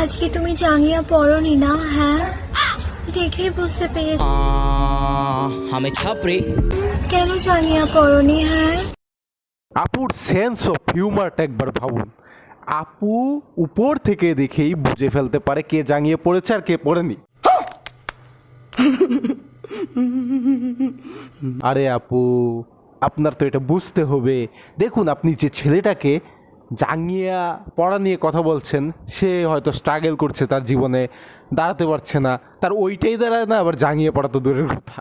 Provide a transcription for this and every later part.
আজকে তুমি জাঙ্গিয়া পরনি না? হ্যাঁ, দেখেই বুঝতে পেরেছি। আমি ছাপরি। কেন জাঙ্গিয়া পরনি? হ্যাঁ, আপুর সেন্স অফ হিউমারটা একবার ভাবুন। আপু উপর থেকে দেখেই বুঝে ফেলতে পারে কে জাঙ্গিয়ে পড়েছে আর কে পড়েনি। আরে আপু, আপনার তো এটা বুঝতে হবে। দেখুন, আপনি যে ছেলেটাকে জাঙ্গিয়া পড়া নিয়ে কথা বলছেন, সে হয়তো স্ট্রাগল করছে, তার জীবনে দাঁড়াতে পারছে না, তার ওইটাই দাঁড়ায় না, আবার জাঙ্গিয়া পড়া তো দূরের কথা।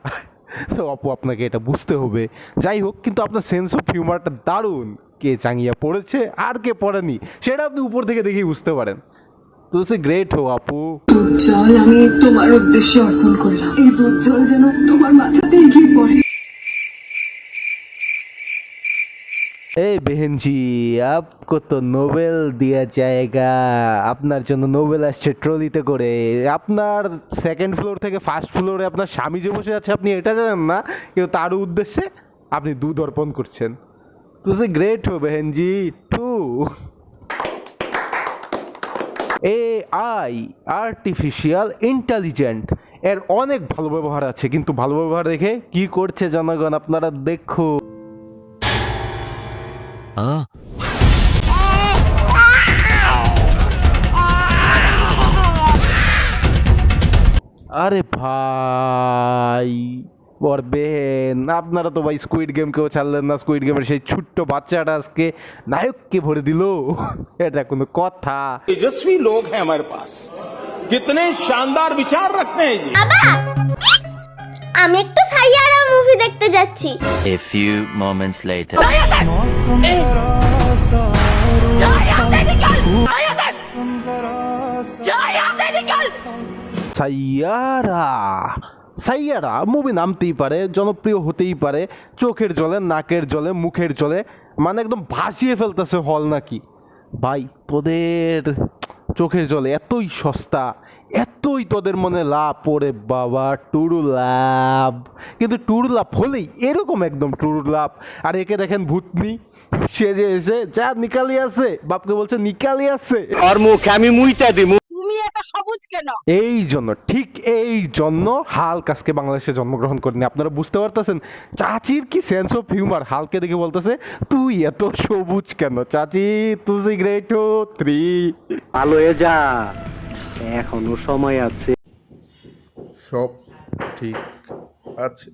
তো আপু, আপনাকে এটা বুঝতে হবে। যাই হোক, কিন্তু আপনার সেন্স অফ হিউমারটা দারুণ। কে জাঙ্গিয়া পড়েছে আর কে পড়েনি সেটা আপনি উপর থেকে দেখেই বুঝতে পারেন। তো সে গ্রেট হো আপু। দুধ জল আমি তোমার উদ্দেশ্যে অর্পণ করলাম। এই দুধ জল যেন তোমার মাথাতে গিয়ে পড়ে। ए बहन जी, आपको तो নোবেল দিয়া জায়গা। আপনার জন্য নোবেল আসছে ট্রলিতে করে। আপনার সেকেন্ড ফ্লোর থেকে ফার্স্ট ফ্লোরে আপনার স্বামী যে বসে আছে, আপনি এটা জানেন না? কিন্তু তার উদ্দেশ্যে আপনি দুধ অর্পণ করছেন। তো সে গ্রেট হো বহন জি টু। AI আর্টিফিশিয়াল ইন্টেলিজেন্ট, এর অনেক ভালো ব্যবহার আছে, কিন্তু ভালো ব্যবহার দেখে কি করছে জনগণ আপনারা দেখুন। আরে ভাই, বলবেন আপনারা তো ভাই স্কুইড গেম কেউ ছাড়লেন না। স্কুইড গেমের সেই ছোট্ট বাচ্চাটা আজকে নায়ককে ভরে দিল। এটা কোনো কথা? तेजस्वी लोग हैं हमारे पास, कितने शानदार विचार रखते हैं जी। আমি একটু সাইয়ারা মুভি দেখতে যাচ্ছি। A few moments later. Saiyaara, Saiyaara movie নামতেই পারে, জনপ্রিয় হতেই পারে। চোখের জলে, নাকের জলে, মুখের জলে, মানে একদম ভাসিয়ে ফেলতেছে হল নাকি। ভাই, তোদের চোখের জলে এতই সস্তা, এতই তোদের মনে লাভ, ওরে বাবা টুরু লাভ। কিন্তু টুরু লাভ হলেই এরকম একদম টুরু লাভ। আর একে দেখেন ভূতনি, সে যে এসে যা নিকালি আছে, বাপকে বলছে নিকালি আছে। এই জন্য, ঠিক এই জন্য হাল্ক আজকে বাংলাদেশে জন্মগ্রহণ করেনি। আপনারা বুঝতে পারতেছেন চাচির কি সেন্স অফ হিউমার। হালকে দেখে বলতেছে তুই এত সবুজ কেন চাচি, তুই গ্রেট হো 3। ভালো হয়ে যা, এখনো সময় আছে। সব ঠিক আছে।